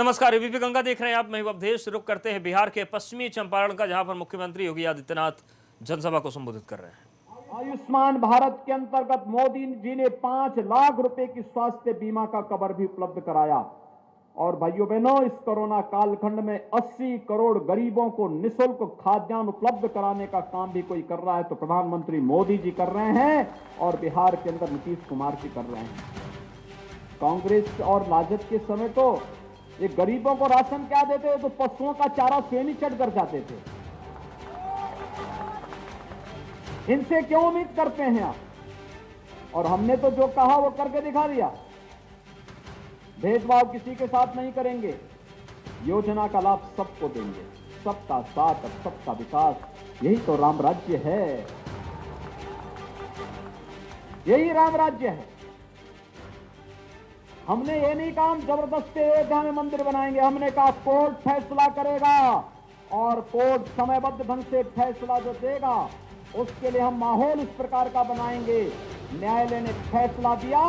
नमस्कार, एबीपी गंगा देख रहे हैं आप। मैं अवधेश। रुक करते हैं बिहार के पश्चिमी चंपारण का, जहां पर मुख्यमंत्री योगी आदित्यनाथ जनसभा को संबोधित कर रहे हैं। आयुष्मान भारत के अंतर्गत मोदी जी ने 5 लाख रुपए की स्वास्थ्य बीमा का कवर भी उपलब्ध कराया। और भाइयों बहनों, इस कोरोना कालखंड में 80 करोड़ गरीबों को निःशुल्क खाद्यान्न उपलब्ध कराने का काम भी कोई कर रहा है तो प्रधानमंत्री मोदी जी कर रहे हैं और बिहार के अंदर नीतीश कुमार जी कर रहे हैं। कांग्रेस और राजद के समय तो ये गरीबों को राशन क्या देते तो पशुओं का चारा सेनी चढ़ कर जाते थे। इनसे क्यों उम्मीद करते हैं आप? और हमने तो जो कहा वो करके दिखा दिया। भेदभाव किसी के साथ नहीं करेंगे, योजना का लाभ सबको देंगे, सबका साथ और सबका विकास, यही तो राम राज्य है, यही राम राज्य है। हमने ये नहीं कहा हम जबरदस्ती अयोध्या में मंदिर बनाएंगे, हमने कहा कोर्ट फैसला करेगा और कोर्ट समयबद्ध ढंग से फैसला जो देगा उसके लिए हम माहौल इस प्रकार का बनाएंगे। न्यायालय ने फैसला दिया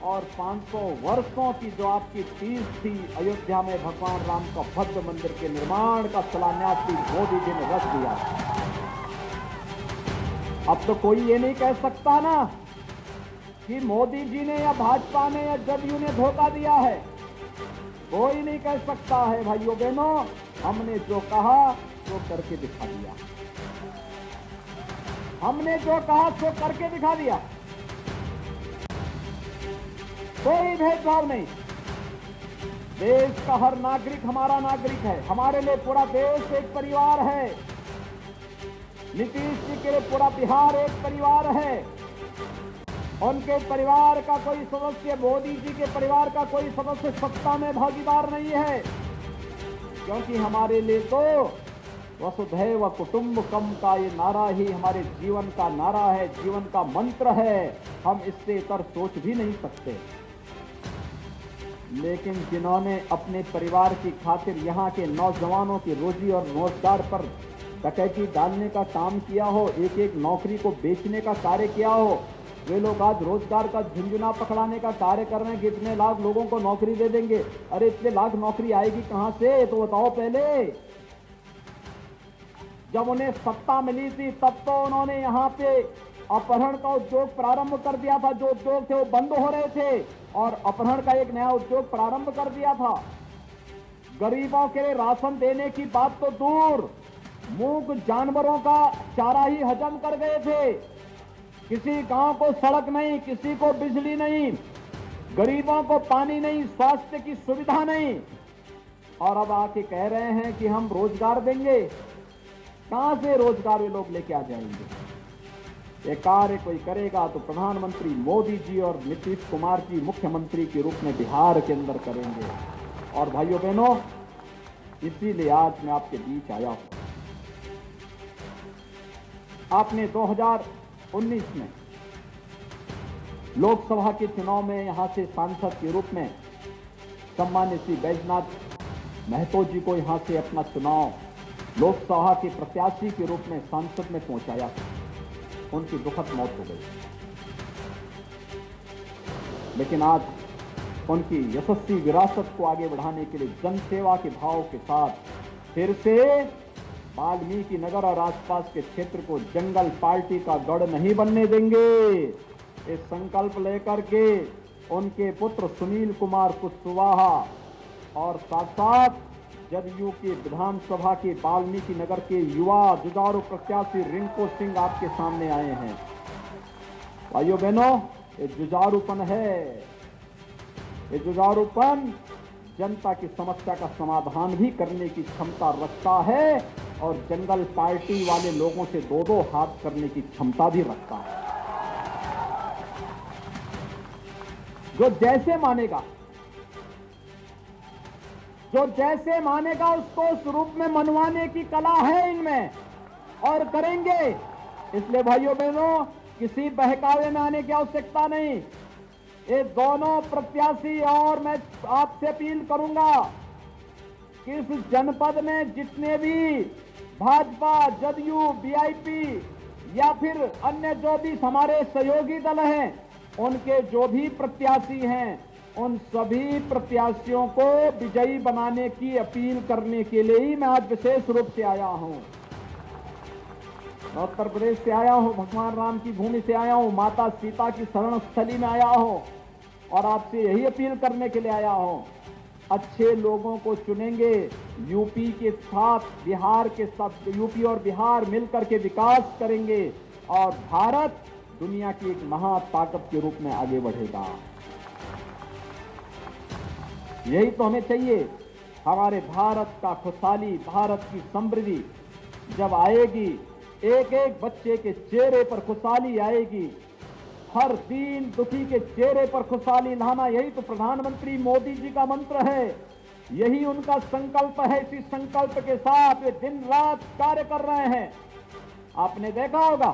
और 500 वर्षों की जो आपकी फीस थी अयोध्या में भगवान राम का भव्य मंदिर के निर्माण का शिलान्यास भी मोदी जी ने रख दिया। अब तो कोई ये नहीं कह सकता ना कि मोदी जी ने या भाजपा ने या जदयू ने धोखा दिया है। कोई नहीं कह सकता है। भाइयों बहनों, हमने जो कहा वो करके दिखा दिया, हमने जो कहा सो करके दिखा दिया। कोई भेदभाव नहीं। देश का हर नागरिक हमारा नागरिक है। हमारे लिए पूरा देश एक परिवार है। नीतीश जी के लिए पूरा बिहार एक परिवार है। उनके परिवार का कोई सदस्य, मोदी जी के परिवार का कोई सदस्य सत्ता में भागीदार नहीं है, क्योंकि हमारे लिए तो वसुधैव कुटुंबकम का ये नारा ही हमारे जीवन का नारा है, जीवन का मंत्र है। हम इससे इतर सोच भी नहीं सकते। लेकिन जिन्होंने अपने परिवार की खातिर यहाँ के नौजवानों की रोजी और रोजगार पर डकैती डालने का काम किया हो, एक एक नौकरी को बेचने का कार्य किया हो, वे लोग आज रोजगार का झुंझुना पकड़ाने का कार्य कर रहे हैं कि इतने लाख लोगों को नौकरी दे देंगे। अरे इतने लाख नौकरी आएगी कहां से, तो बताओ पहले। जब उन्हें सत्ता मिली थी तब तो उन्होंने यहाँ पे अपहरण का उद्योग प्रारंभ कर दिया था। जो उद्योग थे वो बंद हो रहे थे और अपहरण का एक नया उद्योग प्रारंभ कर दिया था। गरीबों के लिए राशन देने की बात तो दूर, मूक जानवरों का चारा ही हजम कर गए थे। किसी गांव को सड़क नहीं, किसी को बिजली नहीं, गरीबों को पानी नहीं, स्वास्थ्य की सुविधा नहीं, और अब आके कह रहे हैं कि हम रोजगार देंगे। कहां से रोजगार वे लोग लेके आ जाएंगे? ये कार्य कोई करेगा तो प्रधानमंत्री मोदी जी और नीतीश कुमार जी मुख्यमंत्री के रूप में बिहार के अंदर करेंगे। और भाइयों बहनों, इसीलिए आज मैं आपके बीच आया हूं। आपने 2019 में लोकसभा के चुनाव में यहां से सांसद के रूप में सम्मानित श्री बैजनाथ महतो जी को यहां से अपना चुनाव लोकसभा के प्रत्याशी के रूप में सांसद में पहुंचाया। उनकी दुखद मौत हो गई, लेकिन आज उनकी यशस्वी विरासत को आगे बढ़ाने के लिए जनसेवा के भाव के साथ फिर से वाल्मीकि नगर और आसपास के क्षेत्र को जंगल पार्टी का गढ़ नहीं बनने देंगे। इस संकल्प लेकर के उनके पुत्र सुनील कुमार कुशवाहा और साथ साथ जदयू के विधानसभा के वाल्मीकि नगर के युवा जुझारू प्रत्याशी रिंकू सिंह आपके सामने आए हैं। भाइयों बहनों, ये जुझारूपन है, ये जुझारूपन जनता की समस्या का समाधान भी करने की क्षमता रखता है और जंगल पार्टी वाले लोगों से दो दो हाथ करने की क्षमता भी रखता है। जो जैसे मानेगा, जो जैसे मानेगा उसको उस रूप में मनवाने की कला है इनमें, और करेंगे। इसलिए भाइयों बहनों, किसी बहकावे में आने की आवश्यकता नहीं। ये दोनों प्रत्याशी, और मैं आपसे अपील करूंगा कि इस जनपद में जितने भी भाजपा, जदयू, वीआईपी या फिर अन्य जो भी हमारे सहयोगी दल हैं, उनके जो भी प्रत्याशी हैं, उन सभी प्रत्याशियों को विजयी बनाने की अपील करने के लिए ही मैं आज विशेष रूप से आया हूं। मैं उत्तर प्रदेश से आया हूं, भगवान राम की भूमि से आया हूं, माता सीता की शरण स्थली में आया हूं और आपसे यही अपील करने के लिए आया हूं। अच्छे लोगों को चुनेंगे, यूपी के साथ बिहार के साथ, यूपी और बिहार मिलकर के विकास करेंगे और भारत दुनिया की एक महाताकत के रूप में आगे बढ़ेगा। यही तो हमें चाहिए। हमारे भारत का खुशहाली, भारत की समृद्धि जब आएगी, एक एक बच्चे के चेहरे पर खुशहाली आएगी, हर दीन दुखी के चेहरे पर खुशहाली लाना, यही तो प्रधानमंत्री मोदी जी का मंत्र है, यही उनका संकल्प है। इसी संकल्प के साथ वे दिन रात कार्य कर रहे हैं। आपने देखा होगा,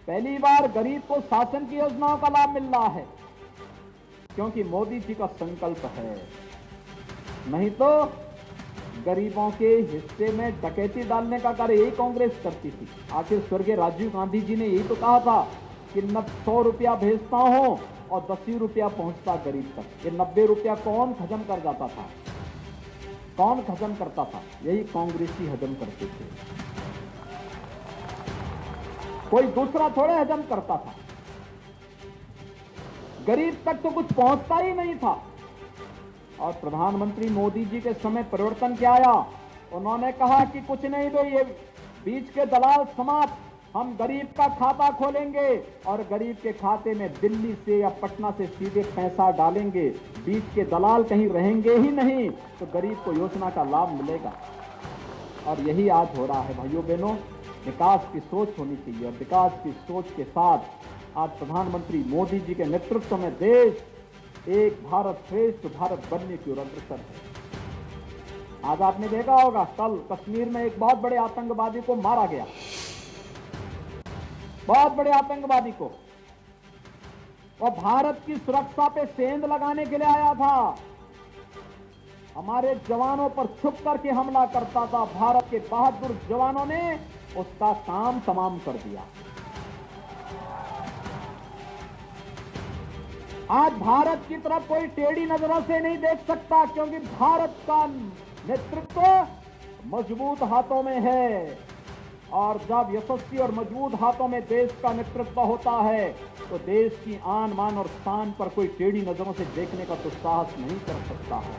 पहली बार गरीब को शासन की योजनाओं का लाभ मिल रहा है क्योंकि मोदी जी का संकल्प है। नहीं तो गरीबों के हिस्से में डकैती डालने का कार्य यही कांग्रेस करती थी। आखिर स्वर्गीय राजीव गांधी जी ने यही तो कहा था कि 100 रुपया भेजता हूं और 10 ही रुपया पहुंचता गरीब तक। ये 90 रुपया कौन हजम कर जाता था? कौन हजम करता था? यही कांग्रेसी हजम करते थे, कोई दूसरा थोड़े हजम करता था। गरीब तक तो कुछ पहुंचता ही नहीं था। और प्रधानमंत्री मोदी जी के समय परिवर्तन क्या आया? उन्होंने कहा कि कुछ नहीं भाई, ये बीच के दलाल समाप्त, हम गरीब का खाता खोलेंगे और गरीब के खाते में दिल्ली से या पटना से सीधे पैसा डालेंगे, बीच के दलाल कहीं रहेंगे ही नहीं, तो गरीब को योजना का लाभ मिलेगा। और यही आज हो रहा है भाइयों बहनों। विकास की सोच होनी चाहिए और विकास की सोच के साथ आज प्रधानमंत्री मोदी जी के नेतृत्व में देश एक भारत श्रेष्ठ भारत बनने की ओर अग्रसर है। आज आपने देखा होगा, कल कश्मीर में एक बहुत बड़े आतंकवादी को मारा गया, बहुत बड़े आतंकवादी को। वो भारत की सुरक्षा पे सेंध लगाने के लिए आया था, हमारे जवानों पर छुप करके हमला करता था। भारत के बहादुर जवानों ने उसका काम तमाम कर दिया। आज भारत की तरफ कोई टेढ़ी नजरों से नहीं देख सकता क्योंकि भारत का नेतृत्व मजबूत हाथों में है। और जब यशस्वी और मजबूत हाथों में देश का नेतृत्व होता है तो देश की आन मान और शान पर कोई टेढ़ी नजरों से देखने का तो साहस नहीं कर सकता है।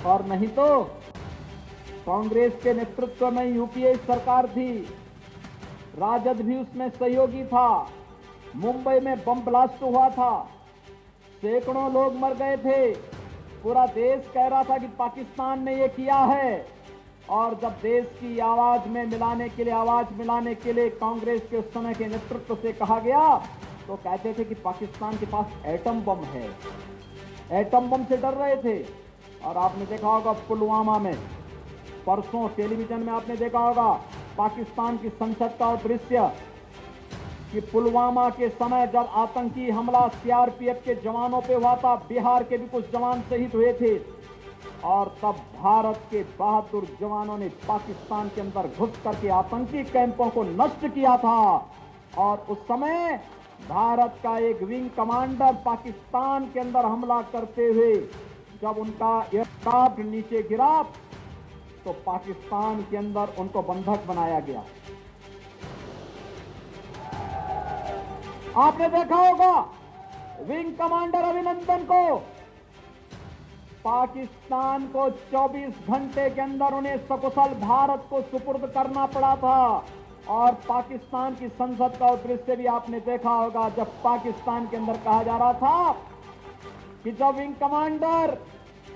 और नहीं तो कांग्रेस के नेतृत्व में यूपीए सरकार थी, राजद भी उसमें सहयोगी था। मुंबई में बम ब्लास्ट हुआ था, सैकड़ों लोग मर गए थे, पूरा देश कह रहा था कि पाकिस्तान ने ये किया है। और जब देश की आवाज में मिलाने के लिए, आवाज मिलाने के लिए कांग्रेस के उस समय के नेतृत्व से कहा गया तो कहते थे कि पाकिस्तान के पास एटम बम है, एटम बम से डर रहे थे। और आपने देखा होगा पुलवामा में, परसों टेलीविजन में आपने देखा होगा पाकिस्तान की संसद का दृश्य कि पुलवामा के समय जब आतंकी हमला सीआरपीएफ के जवानों पे हुआ था, बिहार के भी कुछ जवान शहीद हुए थे और तब भारत के बहादुर जवानों ने पाकिस्तान के अंदर घुस करके आतंकी कैंपों को नष्ट किया था। और उस समय भारत का एक विंग कमांडर पाकिस्तान के अंदर हमला करते हुए जब उनका एयरक्राफ्ट नीचे गिरा तो पाकिस्तान के अंदर उनको बंधक बनाया गया। आपने देखा होगा विंग कमांडर अभिनंदन को पाकिस्तान को 24 घंटे के अंदर उन्हें सकुशल भारत को सुपुर्द करना पड़ा था। और पाकिस्तान की संसद का दृश्य भी आपने देखा होगा जब पाकिस्तान के अंदर कहा जा रहा था कि जब विंग कमांडर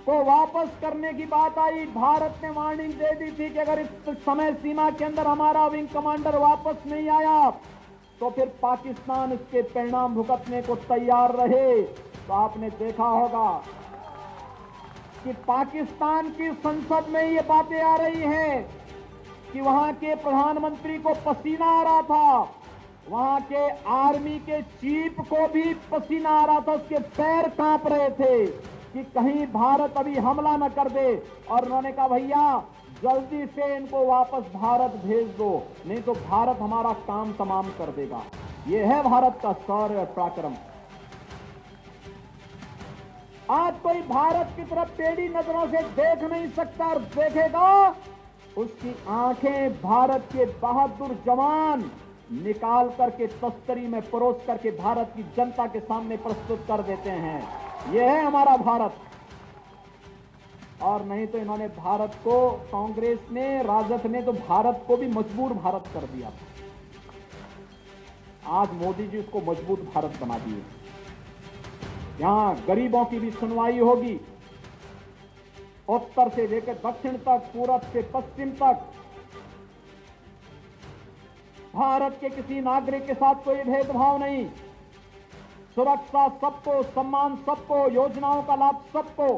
को वापस करने की बात आई, भारत ने वार्निंग दे दी थी कि अगर इस समय सीमा के अंदर हमारा विंग कमांडर वापस नहीं आया तो फिर पाकिस्तान इसके परिणाम भुगतने को तैयार रहे। तो आपने देखा होगा कि पाकिस्तान की संसद में ये बातें आ रही हैं कि वहां के प्रधानमंत्री को पसीना आ रहा था, वहां के आर्मी के चीफ को भी पसीना आ रहा था, उसके पैर कांप रहे थे कि कहीं भारत अभी हमला न कर दे। और उन्होंने कहा भैया जल्दी से इनको वापस भारत भेज दो, नहीं तो भारत हमारा काम तमाम कर देगा। यह है भारत का शौर्य और पराक्रम। आज कोई भारत की तरफ टेढ़ी नजरों से देख नहीं सकता, और देखेगा उसकी आंखें भारत के बहादुर जवान निकाल करके तस्तरी में परोस करके भारत की जनता के सामने प्रस्तुत कर देते हैं। यह है हमारा भारत। और नहीं तो इन्होंने भारत को, कांग्रेस ने, राजद ने तो भारत को भी मजबूर भारत कर दिया था। आज मोदी जी उसको मजबूत भारत बना दिए। यहां गरीबों की भी सुनवाई होगी, उत्तर से लेकर दक्षिण तक, पूरब से पश्चिम तक। भारत के किसी नागरिक के साथ कोई भेदभाव नहीं, सुरक्षा सबको, सम्मान सबको, योजनाओं का लाभ सबको।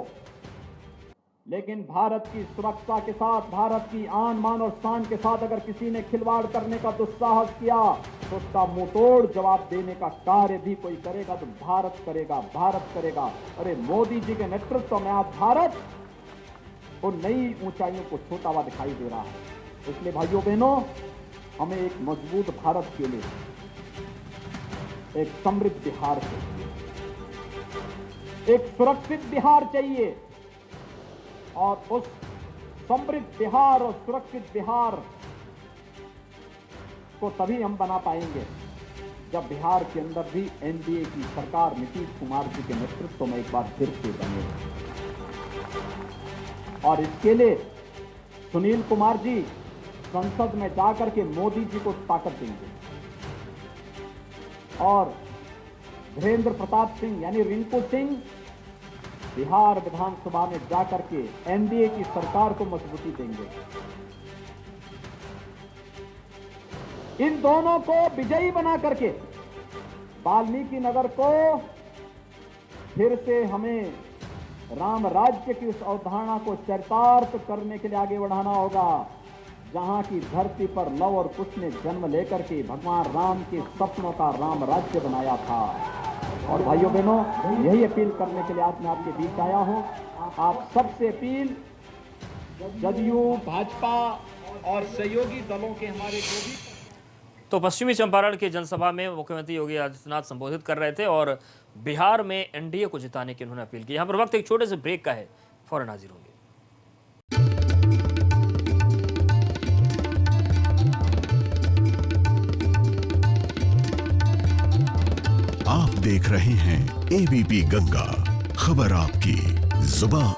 लेकिन भारत की सुरक्षा के साथ, भारत की आन मान और शान के साथ अगर किसी ने खिलवाड़ करने का दुस्साहस किया तो उसका मुंहतोड़ जवाब देने का कार्य भी कोई करेगा तो भारत करेगा, भारत करेगा। अरे मोदी जी के नेतृत्व में आज भारत उन नई ऊंचाइयों को छूता हुआ दिखाई दे रहा है। इसलिए भाइयों बहनों, हमें एक मजबूत भारत के लिए एक समृद्ध बिहार चाहिए, एक सुरक्षित बिहार चाहिए। और उस समृद्ध बिहार और सुरक्षित बिहार को तभी हम बना पाएंगे जब बिहार के अंदर भी एनडीए की सरकार नीतीश कुमार जी के नेतृत्व में एक बार फिर से बनेगी। और इसके लिए सुनील कुमार जी संसद में जाकर के मोदी जी को ताकत देंगे और धीरेन्द्र प्रताप सिंह यानी रिंकू सिंह बिहार विधानसभा में जाकर के एनडीए की सरकार को मजबूती देंगे। इन दोनों को विजयी बना करके वाल्मीकि नगर को फिर से हमें राम राज्य की उस अवधारणा को चरितार्थ करने के लिए आगे बढ़ाना होगा, जहां की धरती पर लव और कुश ने जन्म लेकर के भगवान राम के सपनों का राम राज्य बनाया था। और भाइयों बहनों, यही अपील करने के लिए आज मैं आपके बीच आया हूं। आप सबसे अपील, जदयू, भाजपा और सहयोगी दलों के हमारे जो भी। तो पश्चिमी चंपारण की जनसभा में मुख्यमंत्री योगी आदित्यनाथ संबोधित कर रहे थे और बिहार में एनडीए को जिताने की उन्होंने अपील की। यहाँ पर वक्त एक छोटे से ब्रेक का है, फौरन हाजिर होंगे। आप देख रहे हैं एबीपी गंगा, खबर आपकी, जुबान